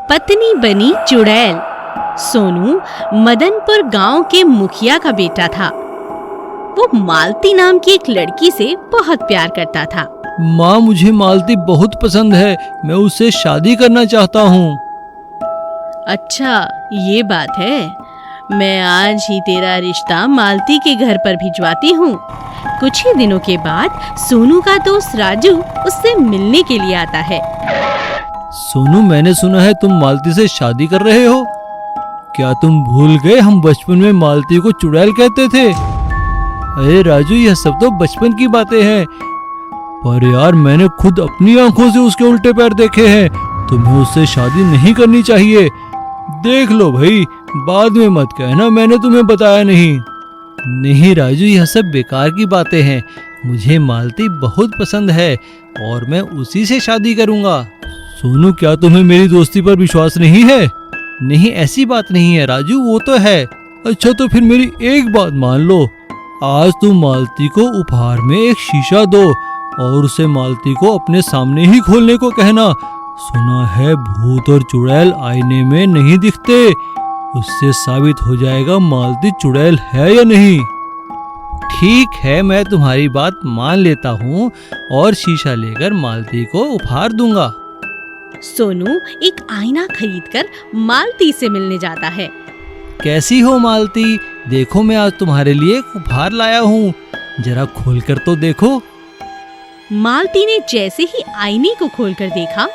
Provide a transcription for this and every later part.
पत्नी बनी चुड़ैल। सोनू मदनपुर गांव के मुखिया का बेटा था। वो मालती नाम की एक लड़की से बहुत प्यार करता था। माँ, मुझे मालती बहुत पसंद है, मैं उससे शादी करना चाहता हूँ। अच्छा, ये बात है। मैं आज ही तेरा रिश्ता मालती के घर पर भिजवाती हूँ। कुछ ही दिनों के बाद सोनू का दोस्त राजू उससे मिलने के लिए आता है। सोनू, मैंने सुना है तुम मालती से शादी कर रहे हो। क्या तुम भूल गए हम बचपन में मालती को चुड़ैल कहते थे? अरे राजू, यह सब तो बचपन की बातें हैं, पर यार मैंने खुद अपनी आंखों से उसके उल्टे पैर देखे हैं। तुम्हें उससे शादी नहीं करनी चाहिए। देख लो भाई, बाद में मत कहना मैंने तुम्हें बताया नहीं। नहीं राजू, यह सब बेकार की बातें हैं। मुझे मालती बहुत पसंद है और मैं उसी से शादी करूंगा। सोनू, क्या तुम्हें मेरी दोस्ती पर विश्वास नहीं है? नहीं, ऐसी बात नहीं है राजू, वो तो है। अच्छा, तो फिर मेरी एक बात मान लो। आज तुम मालती को उपहार में एक शीशा दो और उसे मालती को अपने सामने ही खोलने को कहना। सुना है भूत और चुड़ैल आईने में नहीं दिखते। उससे साबित हो जाएगा मालती चुड़ैल है या नहीं। ठीक है, मैं तुम्हारी बात मान लेता हूँ और शीशा लेकर मालती को उपहार दूंगा। सोनू एक आईना खरीदकर मालती से मिलने जाता है। कैसी हो मालती? देखो, मैं आज तुम्हारे लिए एक उपहार लाया हूँ, जरा खोलकर तो देखो। मालती ने जैसे ही आईने को खोलकर देखा,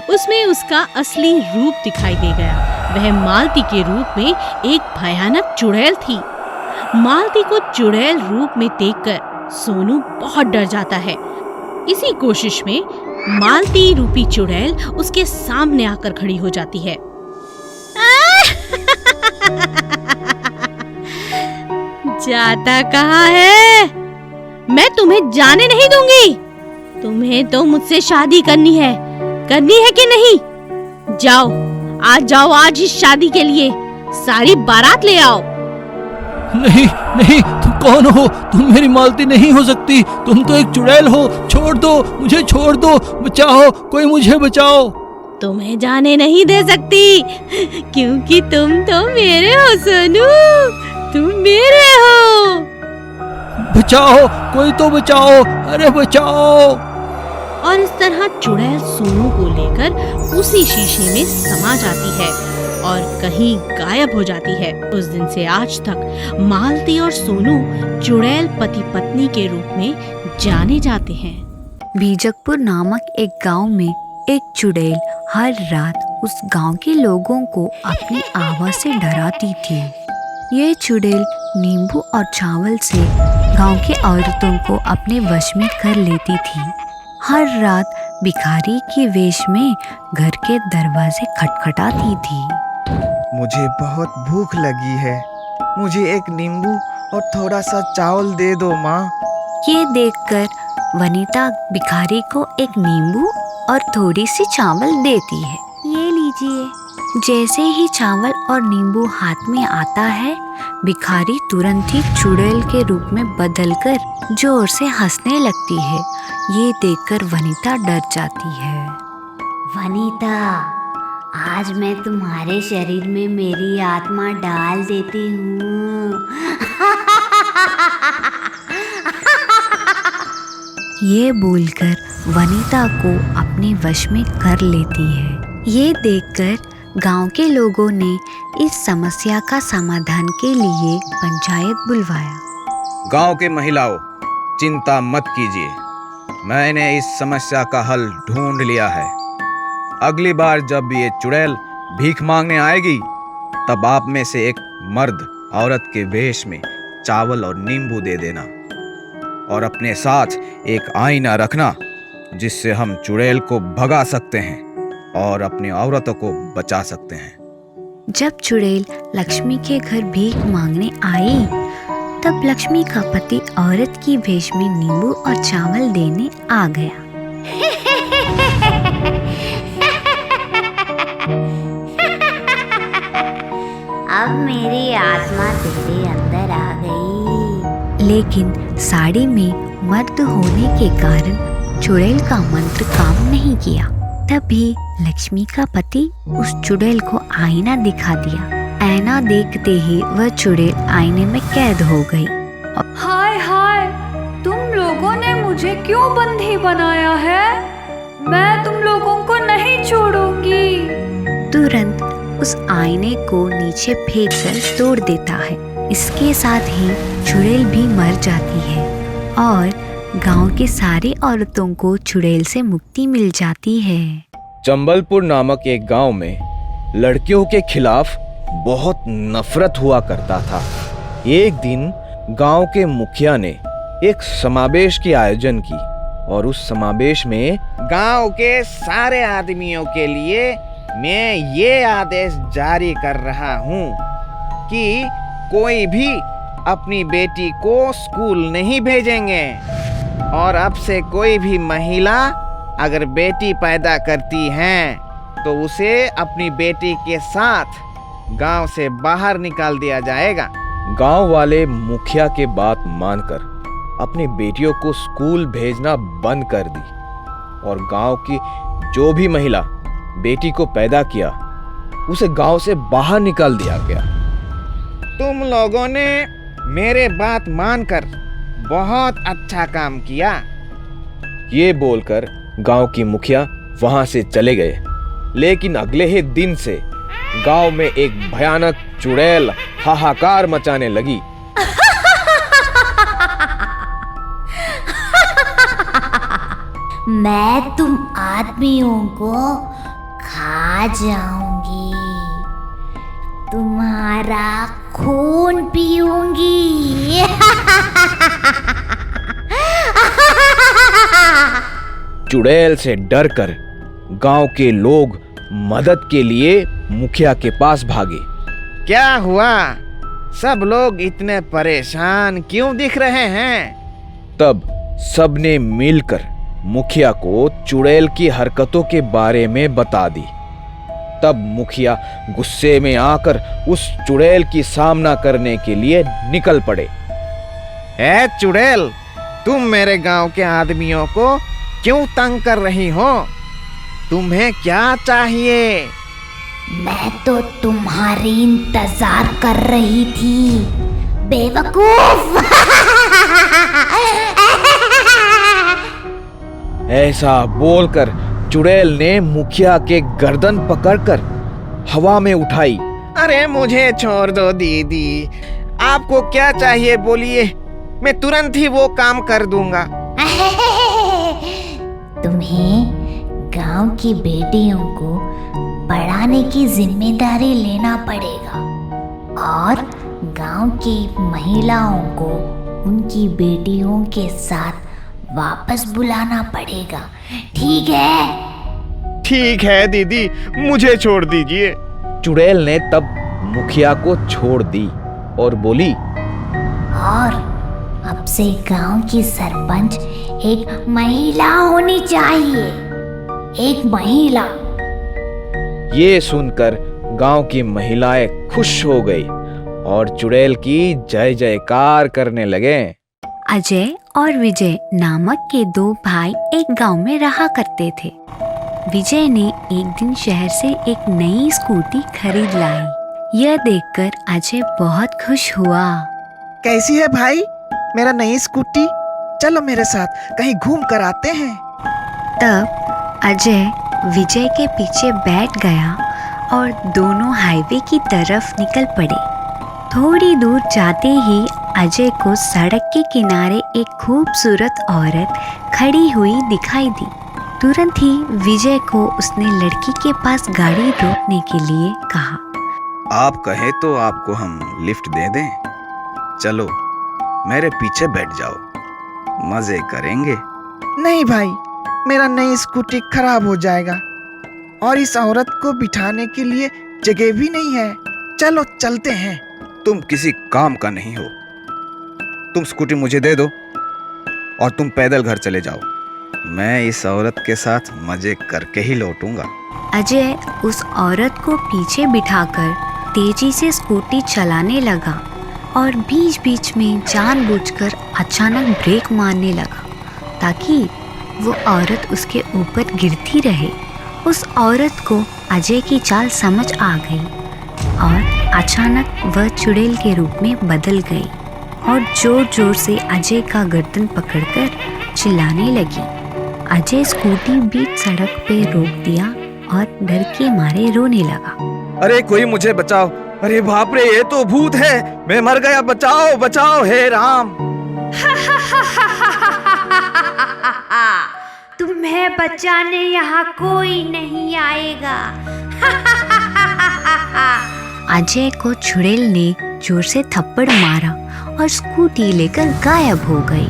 उसमें उसका असली रूप दिखाई दे गया। वह मालती के रूप में एक भयानक चुड़ैल थी। मालती को चुड़ैल रूप में देखकर सोनू बहुत डर जाता है। इसी कोशिश में मालती रूपी चुड़ैल उसके सामने आकर खड़ी हो जाती है। जाता कहाँ है? मैं तुम्हें जाने नहीं दूंगी। तुम्हें तो मुझसे शादी करनी है कि नहीं? जाओ, आज जाओ, आज ही शादी के लिए सारी बारात ले आओ। नहीं नहीं, तुम कौन हो? तुम मेरी मालती नहीं हो सकती। तुम तो एक चुड़ैल हो। छोड़ दो, मुझे छोड़ दो। बचाओ, कोई मुझे बचाओ। तुम्हें जाने नहीं दे सकती, क्योंकि तुम तो मेरे हो सोनू, तुम मेरे हो। बचाओ, कोई तो बचाओ, अरे बचाओ। और इस तरह चुड़ैल सोनू को लेकर उसी शीशे में समा जाती है और कहीं गायब हो जाती है। उस दिन से आज तक मालती और सोनू चुड़ैल पति पत्नी के रूप में जाने जाते हैं। बीजकपुर नामक एक गांव में एक चुड़ैल हर रात उस गांव के लोगों को अपनी आवाज से डराती थी। ये चुड़ैल नींबू और चावल से गांव की औरतों को अपने वश में कर लेती थी। हर रात भिखारी के वेश में घर के दरवाजे खटखटाती थी। मुझे बहुत भूख लगी है, मुझे एक नींबू और थोड़ा सा चावल दे दो माँ। ये देखकर वनिता भिखारी को एक नींबू और थोड़ी सी चावल देती है। ये लीजिए। जैसे ही चावल और नींबू हाथ में आता है, भिखारी तुरंत ही चुड़ैल के रूप में बदलकर जोर से हंसने लगती है। ये देखकर वनिता डर जाती है। वनिता, आज मैं तुम्हारे शरीर में मेरी आत्मा डाल देती हूँ। ये बोलकर वनिता को अपने वश में कर लेती है। ये देखकर गांव के लोगों ने इस समस्या का समाधान के लिए पंचायत बुलवाया। गांव के महिलाओं, चिंता मत कीजिए, मैंने इस समस्या का हल ढूंढ लिया है। अगली बार जब ये चुड़ैल भीख मांगने आएगी, तब आप में से एक मर्द औरत के वेश में चावल और नींबू दे देना और अपने साथ एक आईना रखना, जिससे हम चुड़ैल को भगा सकते हैं और अपनी औरतों को बचा सकते हैं। जब चुड़ैल लक्ष्मी के घर भीख मांगने आई, तब लक्ष्मी का पति औरत की वेश में नींबू और चावल देने आ गया। अब मेरी आत्मा तेरे अंदर आ गई। लेकिन साड़ी में मर्द होने के कारण चुड़ैल का मंत्र काम नहीं किया। तभी लक्ष्मी का पति उस चुड़ैल को आईना दिखा दिया। आईना देखते ही वह चुड़ैल आईने में कैद हो गई। हाय हाय, तुम लोगों ने मुझे क्यों बंदी बनाया है? मैं तुम लोगों को नहीं छोड़ूंगी। तुरंत उस आईने को नीचे फेंककर तोड़ देता है। इसके साथ ही चुड़ैल भी मर जाती है और गांव की सारी औरतों को चुड़ैल से मुक्ति मिल जाती है। चंबलपुर नामक एक गांव में लड़कियों के खिलाफ बहुत नफरत हुआ करता था। एक दिन गांव के मुखिया ने एक समावेश की आयोजन की और उस समावेश में गांव के सारे आदमियों के लिए मैं ये आदेश जारी कर रहा हूँ कि कोई भी अपनी बेटी को स्कूल नहीं भेजेंगे और अब से कोई भी महिला अगर बेटी पैदा करती है तो उसे अपनी बेटी के साथ गांव से बाहर निकाल दिया जाएगा। गांव वाले मुखिया के बात मानकर अपनी बेटियों को स्कूल भेजना बंद कर दी और गांव की जो भी महिला बेटी को पैदा किया उसे गांव से बाहर निकाल दिया गया। तुम लोगों ने मेरे बात मानकर बहुत अच्छा काम किया। ये बोलकर गांव की मुखिया वहां से चले गए। लेकिन अगले ही दिन से गांव में एक भयानक चुड़ैल हाहाकार मचाने लगी। मैं तुम आदमियों को खा जाऊंगी, तुम्हारा खून पीऊंगी। चुड़ैल से डरकर गांव के लोग मदद के लिए मुखिया के पास भागे। क्या हुआ? सब लोग इतने परेशान क्यों दिख रहे हैं? तब सबने मिलकर मुखिया को चुड़ैल की हरकतों के बारे में बता दी। तब मुखिया गुस्से में आकर उस चुड़ैल की सामना करने के लिए निकल पड़े। ए चुड़ैल, तुम मेरे गांव के आदमियों को क्यों तंग कर रही हो? तुम्हें क्या चाहिए? मैं तो तुम्हारी इंतजार कर रही थी, बेवकूफ। ऐसा बोलकर चुड़ैल ने मुखिया के गर्दन पकड़कर हवा में उठाई। अरे मुझे छोड़ दो दीदी, आपको क्या चाहिए बोलिए, मैं तुरंत ही वो काम कर दूंगा। तुम्हें गांव की बेटियों को पढ़ाने की जिम्मेदारी लेना पड़ेगा और गांव की महिलाओं को उनकी बेटियों के साथ वापस बुलाना पड़ेगा, ठीक है? ठीक है दीदी, मुझे छोड़ दीजिए। चुड़ैल ने तब मुखिया को छोड़ दी और बोली, और अब से गांव की सरपंच एक महिला होनी चाहिए, एक महिला। ये सुनकर गांव की महिलाएं खुश हो गई और चुड़ैल की जय जयकार करने लगे। अजय और विजय नामक के दो भाई एक गांव में रहा करते थे। विजय ने एक दिन शहर से एक नई स्कूटी खरीद लाई। यह देखकर अजय बहुत खुश हुआ। कैसी है भाई मेरा नई स्कूटी? चलो मेरे साथ कहीं घूम कर आते हैं। तब अजय विजय के पीछे बैठ गया और दोनों हाईवे की तरफ निकल पड़े। थोड़ी दूर जाते ही अजय को सड़क के किनारे एक खूबसूरत औरत खड़ी हुई दिखाई दी। तुरंत ही विजय को उसने लड़की के पास गाड़ी रोकने के लिए कहा। आप कहे तो आपको हम लिफ्ट दे दें? चलो मेरे पीछे बैठ जाओ, मजे करेंगे। नहीं भाई, मेरा नई स्कूटी खराब हो जाएगा और इस औरत को बिठाने के लिए जगह भी नहीं है। चलो चलते हैं। तुम किसी काम का नहीं हो, तुम स्कूटी मुझे दे दो और तुम पैदल घर चले जाओ। मैं इस औरत के साथ मजे करके ही लौटूंगा। अजय उस औरत को पीछे बिठाकर तेजी से स्कूटी चलाने लगा और बीच बीच में जानबूझकर अचानक ब्रेक मारने लगा ताकि वो औरत उसके ऊपर गिरती रहे उस औरत को अजय की चाल समझ आ गई और अचानक वह चुड़ैल के रूप में बदल गई और जोर जोर से अजय का गर्दन पकड़कर चिल्लाने लगी। अजय स्कूटी बीच सड़क पे रोक दिया और डर के मारे रोने लगा। अरे कोई मुझे बचाओ, अरे बाप रे ये तो भूत है, मैं मर गया, बचाओ बचाओ हे राम। तुम्हें बचाने यहाँ कोई नहीं आएगा। अजय को चुड़ैल ने जोर से थप्पड़ मारा और स्कूटी लेकर गायब हो गई।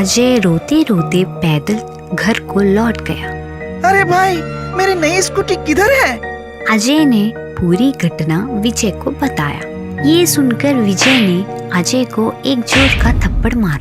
अजय रोते रोते पैदल घर को लौट गया। अरे भाई, मेरी नई स्कूटी किधर है? अजय ने पूरी घटना विजय को बताया। ये सुनकर विजय ने अजय को एक जोर का थप्पड़ मारा